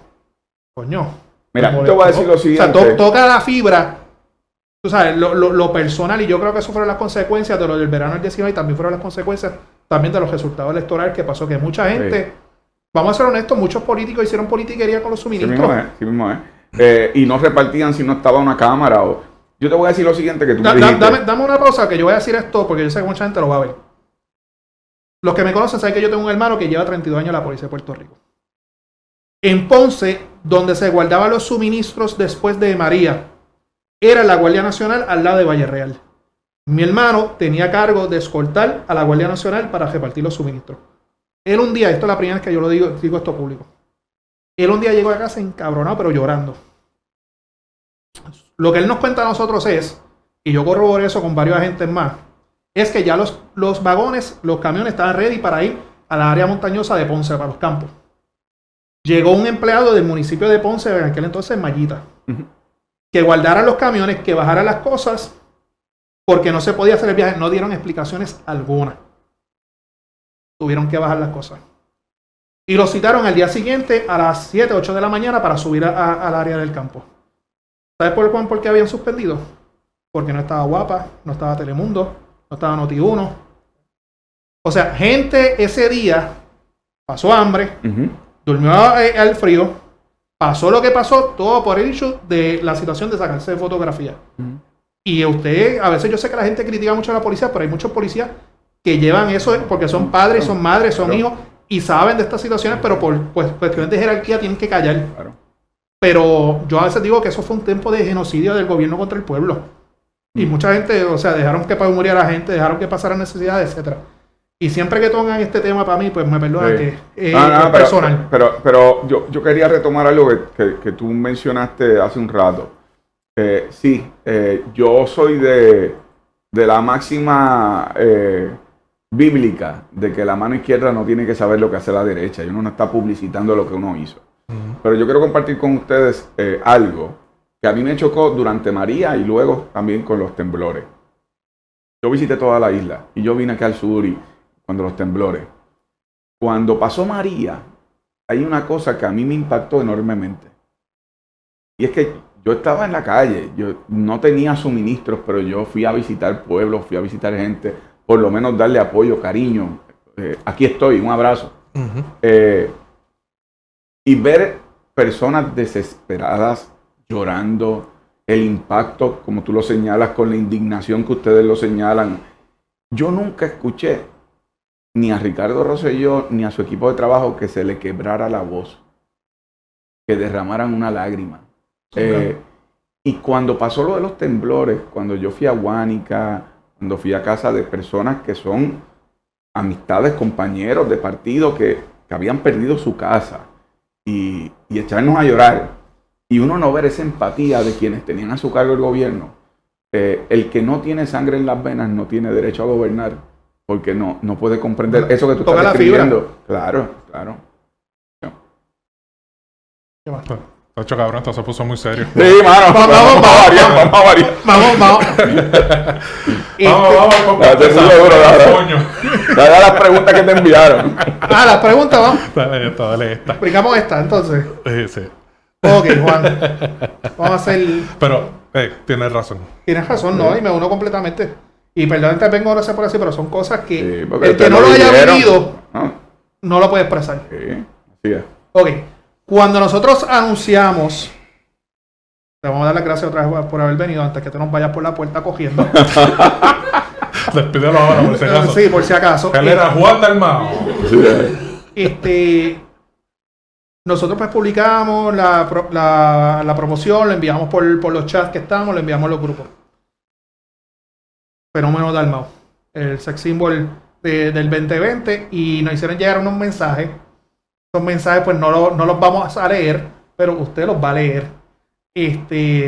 coño. Mira, me te voy a decir lo O sea, siguiente. toca la fibra, tú sabes, lo personal, y yo creo que eso fueron las consecuencias de lo del verano del 19 y también fueron las consecuencias también de los resultados electorales que pasó, que mucha gente, Sí. vamos a ser honestos, muchos políticos hicieron politiquería con los Sí suministros. mismo es, sí mismo es. Y no repartían si no estaba una cámara. Yo te voy a decir lo siguiente que tú me dijiste. Dame una pausa que yo voy a decir esto porque yo sé que mucha gente lo va a ver. Los que me conocen saben que yo tengo un hermano que lleva 32 años en la policía de Puerto Rico. En Ponce, donde se guardaban los suministros después de María, era la Guardia Nacional al lado de Valle Real. Mi hermano tenía cargo de escoltar a la Guardia Nacional para repartir los suministros. Él un día, esto es la primera vez que yo lo digo esto público. Él un día llegó a casa encabronado, pero llorando. Lo que él nos cuenta a nosotros es, y yo corroboré eso con varios agentes más, es que ya los vagones, los camiones estaban ready para ir a la área montañosa de Ponce, para los campos. Llegó un empleado del municipio de Ponce, en aquel entonces Mallita, que guardara los camiones, que bajara las cosas, porque no se podía hacer el viaje. No dieron explicaciones alguna. Tuvieron que bajar las cosas. Y lo citaron al día siguiente a las 7, 8 de la mañana para subir al área del campo. ¿Sabes por qué habían suspendido? Porque no estaba Guapa, no estaba Telemundo, no estaba Noti1. O sea, gente ese día pasó hambre, durmió al frío, pasó lo que pasó, todo por el issue de la situación de sacarse fotografía. Y usted, a veces yo sé que la gente critica mucho a la policía, pero hay muchos policías que llevan eso porque son padres, son madres, son hijos y saben de estas situaciones, pero por cuestiones de jerarquía tienen que callar. Claro. Pero yo a veces digo que eso fue un tiempo de genocidio del gobierno contra el pueblo. Y mucha gente, o sea, dejaron que muriera la gente, dejaron que pasara necesidades, etcétera. Y siempre que tocan este tema para mí, pues me perdonan que es personal. Pero yo quería retomar algo que tú mencionaste hace un rato. Yo soy de la máxima bíblica de que la mano izquierda no tiene que saber lo que hace la derecha y uno no está publicitando lo que uno hizo. Pero yo quiero compartir con ustedes algo que a mí me chocó durante María y luego también con los temblores. Yo visité toda la isla y yo vine aquí al sur y cuando los temblores. Cuando pasó María, hay una cosa que a mí me impactó enormemente. Y es que yo estaba en la calle, yo no tenía suministros, pero yo fui a visitar pueblos, fui a visitar gente, por lo menos darle apoyo, cariño. Aquí estoy, un abrazo. Y ver personas desesperadas, llorando, el impacto, como tú lo señalas, con la indignación que ustedes lo señalan. Yo nunca escuché ni a Ricardo Rosselló ni a su equipo de trabajo que se le quebrara la voz, que derramaran una lágrima. Y cuando pasó lo de los temblores, cuando yo fui a Guánica, cuando fui a casa de personas que son amistades, compañeros de partido que habían perdido su casa y echarnos a llorar, y uno no ver esa empatía de quienes tenían a su cargo el gobierno, el que no tiene sangre en las venas no tiene derecho a gobernar, porque no puede comprender eso que tú Toca estás la fibra. describiendo. Claro. ¿Qué más? Tacho, cabrón, esto se puso muy serio. Sí, mano, vamos a variar. Vamos. Vamos, Date muy duro, dale. coño. Dale a las preguntas que te enviaron. Las preguntas, vamos. Dale esta. Explicamos esta, entonces. Sí. Ok, Juan. Vamos a hacer... Pero, tienes razón. Tienes razón, ¿no? Y me uno completamente. Y perdón, te vengo ahora por así, pero son cosas que Sí, porque el que ustedes no lo haya vivieron. vivido Ah, no lo puede expresar. sí, así es. Ok. Cuando nosotros anunciamos, te vamos a dar las gracias otra vez por haber venido antes que te nos vayas por la puerta cogiendo. Despídelo ahora, por si acaso. Sí, por si acaso. Él era Juan Dalmao. Nosotros pues publicamos la promoción, lo enviamos por los chats que estamos, lo enviamos a los grupos. Fenómeno Dalmau, el sex symbol del 2020, y nos hicieron llegar unos mensajes. Esos mensajes pues no los vamos a leer, pero usted los va a leer.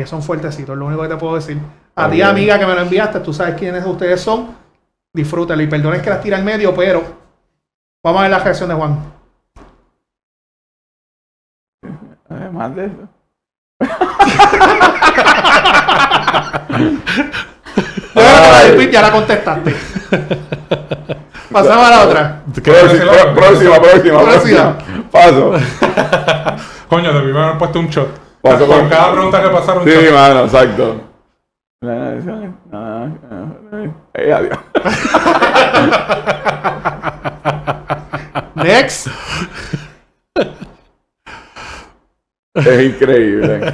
Son fuertecitos, lo único que te puedo decir. A ti, Ok. amiga, que me lo enviaste, tú sabes quiénes ustedes son. Disfrútalo y perdonen que las tire al medio, pero vamos a ver la reacción de Juan. Además de eso. Ya la contestaste. Pasamos a la otra. ¿Quieres decir algo? Próxima. Paso. Coño, debí haber puesto un shot. Paso Con con- cada pregunta que pasaron. Sí, shot. mano, exacto. Adiós. Next. Es increíble.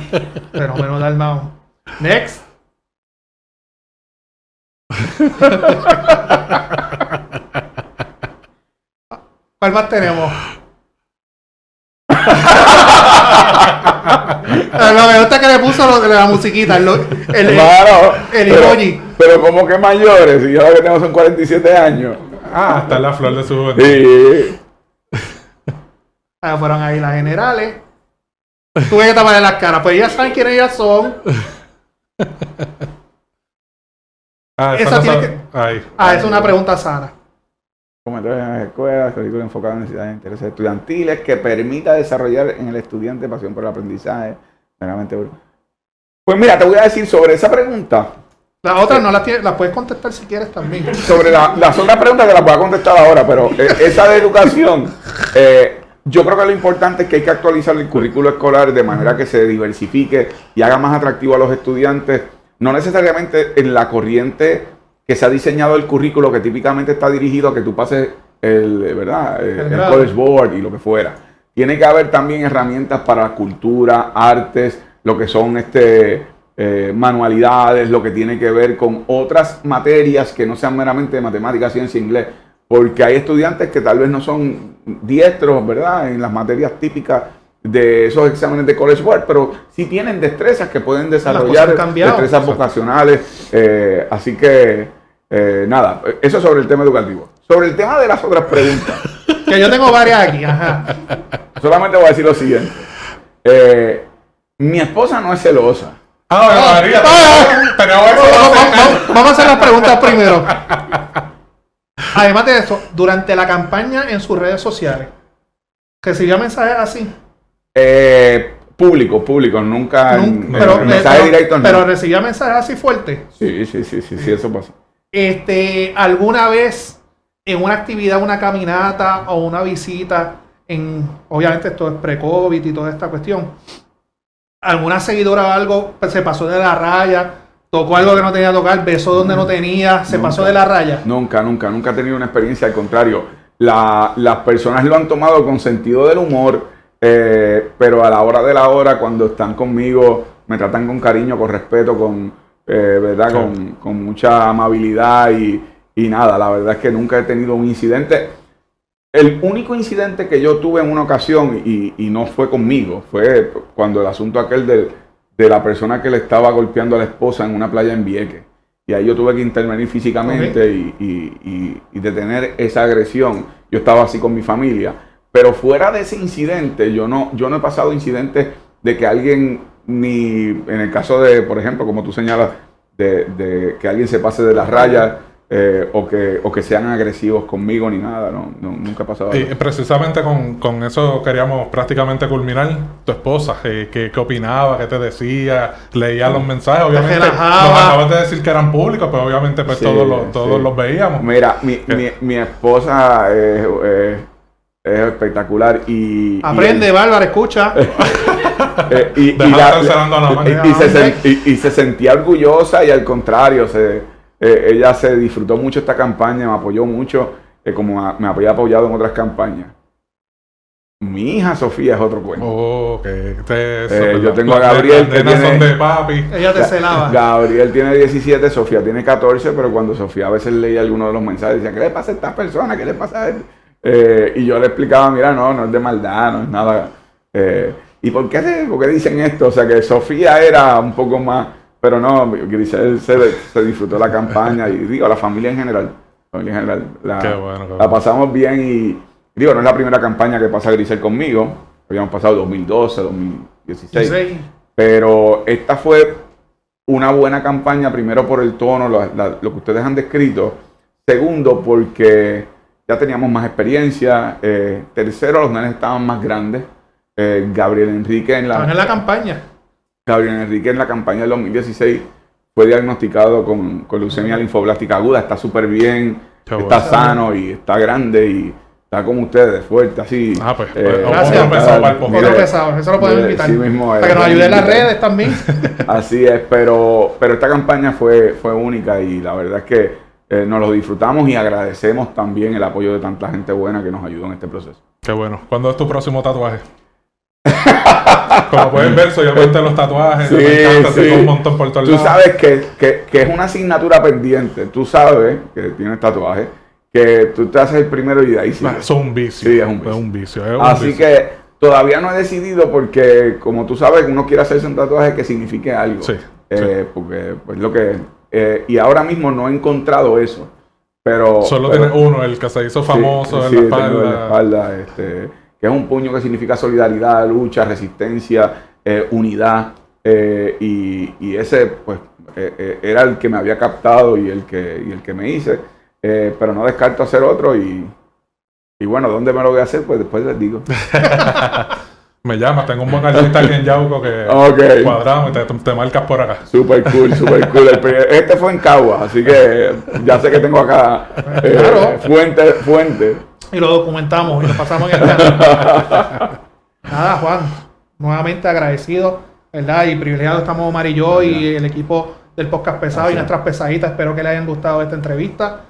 Fenómeno Dalmao. Next. ¿Cuál más tenemos? No, me gusta que le puso lo de la musiquita, Mano, el emoji. pero como que mayores, y yo lo que tengo son 47 años. Ah, está en la flor de su juventud. Sí. Ah, fueron ahí las generales. Tuve que taparle las caras, pues ya saben quiénes ellas son. Ah, Esa no tiene sabe- Ahí. Es una pregunta sana. Comentarios en las escuelas, currículo enfocado en necesidades e intereses estudiantiles que permita desarrollar en el estudiante pasión por el aprendizaje. Meramente. Pues mira, te voy a decir sobre esa pregunta. Las otras no las puedes contestar si quieres también. Sobre las otras preguntas que las voy a contestar ahora, pero esa de educación, yo creo que lo importante es que hay que actualizar el currículo escolar de manera que se diversifique y haga más atractivo a los estudiantes, no necesariamente en la corriente que se ha diseñado el currículo, que típicamente está dirigido a que tú pases el grado. College Board y lo que fuera. Tiene que haber también herramientas para cultura, artes, lo que son manualidades, lo que tiene que ver con otras materias que no sean meramente matemáticas, ciencia, inglés, porque hay estudiantes que tal vez no son diestros, ¿verdad?, en las materias típicas de esos exámenes de College Board, pero sí tienen destrezas que pueden desarrollar, han cambiado. destrezas vocacionales, así que nada, eso sobre el tema educativo. Sobre el tema de las otras preguntas, Que yo tengo varias aquí, ajá. solamente voy a decir lo siguiente. Mi esposa no es celosa. Ah, María. Tenemos eso. Vamos a hacer las preguntas primero. Además de eso, durante la campaña en sus redes sociales, ¿recibió mensajes así? Público, nunca en Pero mensajes directos. pero No. recibía mensajes así fuertes. Sí, eso pasa. ¿Alguna vez en una actividad, una caminata o una visita, obviamente esto es pre-COVID y toda esta cuestión, alguna seguidora o algo se pasó de la raya, tocó algo que no tenía que tocar, besó donde no tenía, se Nunca. pasó de la raya? Nunca he tenido una experiencia, al contrario. Las personas lo han tomado con sentido del humor, pero a la hora de la hora, cuando están conmigo, me tratan con cariño, con respeto, ¿verdad? Sí. Con mucha amabilidad y nada, la verdad es que nunca he tenido un incidente. El único incidente que yo tuve en una ocasión, y no fue conmigo, fue cuando el asunto aquel de la persona que le estaba golpeando a la esposa en una playa en Vieques. Y ahí yo tuve que intervenir físicamente y detener esa agresión. Yo estaba así con mi familia. Pero fuera de ese incidente, yo no he pasado incidentes de que alguien, ni en el caso de, por ejemplo, como tú señalas, de que alguien se pase de las rayas, o que sean agresivos conmigo ni nada, nunca ha pasado Y algo. precisamente con eso queríamos prácticamente culminar. Tu esposa, ¿qué opinaba? ¿Qué te decía? ¿Leía los mensajes? Obviamente nos relajaba. acabas de decir que eran públicos, pero obviamente pues Sí, todos sí. los veíamos. Mira, mi esposa es espectacular y Aprende, Bárbara, escucha. y Deja de estar cerrando a la mano. y se sentía orgullosa y al contrario, ella se disfrutó mucho esta campaña, me apoyó mucho, como me había apoyado en otras campañas. Mi hija Sofía es otro cuento. Oh, Yo tengo a Gabriel, Las que nenas son tiene- de papi. Ella te celaba. Gabriel tiene 17, Sofía tiene 14, pero cuando Sofía a veces leía algunos de los mensajes, decía, ¿qué le pasa a esta persona? ¿Qué le pasa a él? Y yo le explicaba, mira, no es de maldad, no es nada. ¿Y por qué dicen esto? O sea, que Sofía era un poco más, pero no, Grisel se disfrutó la campaña y digo, la familia en general. Qué bueno, qué La bueno. pasamos bien y digo, no es la primera campaña que pasa Grisel conmigo. Habíamos pasado 2012, 2016. Sí. Pero esta fue una buena campaña, primero por el tono, lo que ustedes han descrito. Segundo, porque ya teníamos más experiencia. Tercero, los nenes estaban más grandes. Gabriel Enrique Estaban en la campaña. Gabriel Enrique en la campaña del 2016 fue diagnosticado con leucemia linfoblástica aguda. Está súper bien, está sano y está grande y está como ustedes, fuerte, así. Gracias. Otro pesado, eso lo podemos invitar. Sí mismo, para que nos ayude en las redes también. Así es, pero esta campaña fue única y la verdad es que nos lo disfrutamos y agradecemos también el apoyo de tanta gente buena que nos ayudó en este proceso. Qué bueno. ¿Cuándo es tu próximo tatuaje? Como pueden ver, soy amante de los tatuajes. Me encanta, tengo un montón por todos lados. Tú sabes que es una asignatura pendiente. Tú sabes que tienes tatuajes, que tú te haces el primero y de ahí sí. Eso es un vicio. Sí, es un vicio. Así que todavía no he decidido porque, como tú sabes, uno quiere hacerse un tatuaje que signifique algo. Sí. Porque, pues, lo que... y ahora mismo no he encontrado eso. Pero... Solo tienes uno, el que se hizo famoso en la espalda. Que es un puño que significa solidaridad, lucha, resistencia, unidad. Y ese, pues, era el que me había captado y el que me hice. Pero no descarto hacer otro y bueno, ¿dónde me lo voy a hacer? Pues después les digo. Me llamas, tengo un buen artista aquí en Yauco que cuadramos y te marcas por acá. Super cool. Este fue en Cagua, así que ya sé que tengo acá fuente. Y lo documentamos y lo pasamos en el canal. Nada, Juan, nuevamente agradecido, ¿verdad? Y privilegiado estamos Omar y yo y el equipo del Podcast Pesado y nuestras pesaditas. Espero que les hayan gustado esta entrevista.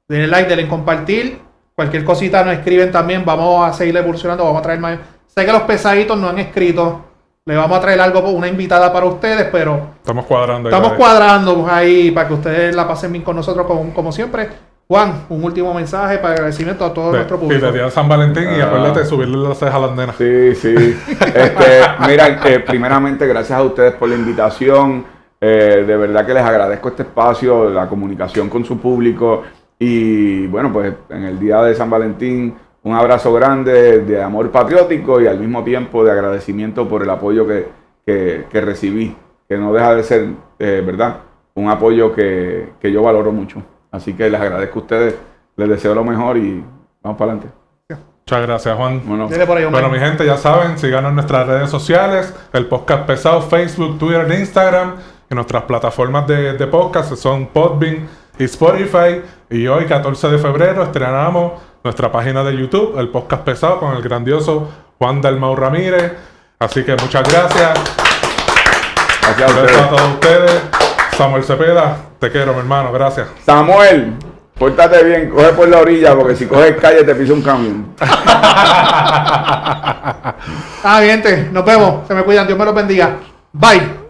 Denle like, denle compartir. Cualquier cosita nos escriben también. Vamos a seguir evolucionando, vamos a traer más. Sé que los pesaditos no han escrito. Le vamos a traer algo, una invitada para ustedes, pero estamos cuadrando ahí para que ustedes la pasen bien con nosotros como siempre. Juan, un último mensaje para agradecimiento a todo nuestro público. Y de día de San Valentín y acuérdate de subirle las cejas a las nenas. Sí. Mira, primeramente gracias a ustedes por la invitación. De verdad que les agradezco este espacio, la comunicación con su público. Y bueno, pues en el día de San Valentín, un abrazo grande de amor patriótico y al mismo tiempo de agradecimiento por el apoyo que recibí, que no deja de ser, ¿verdad? Un apoyo que yo valoro mucho. Así que les agradezco a ustedes, les deseo lo mejor y vamos para adelante. Muchas gracias, Juan. Bueno, mi gente, ya saben, síganos en nuestras redes sociales, el Podcast Pesado, Facebook, Twitter, Instagram, y nuestras plataformas de podcast son Podbean y Spotify. Y hoy, 14 de febrero, estrenamos nuestra página de YouTube, el Podcast Pesado, con el grandioso Juan Dalmau Ramírez. Así que muchas gracias. Gracias a todos ustedes. Samuel Cepeda, te quiero, mi hermano, gracias. Samuel, pórtate bien, coge por la orilla, porque si coges calle te pisa un camión. Gente, nos vemos, se me cuidan, Dios me los bendiga. Bye.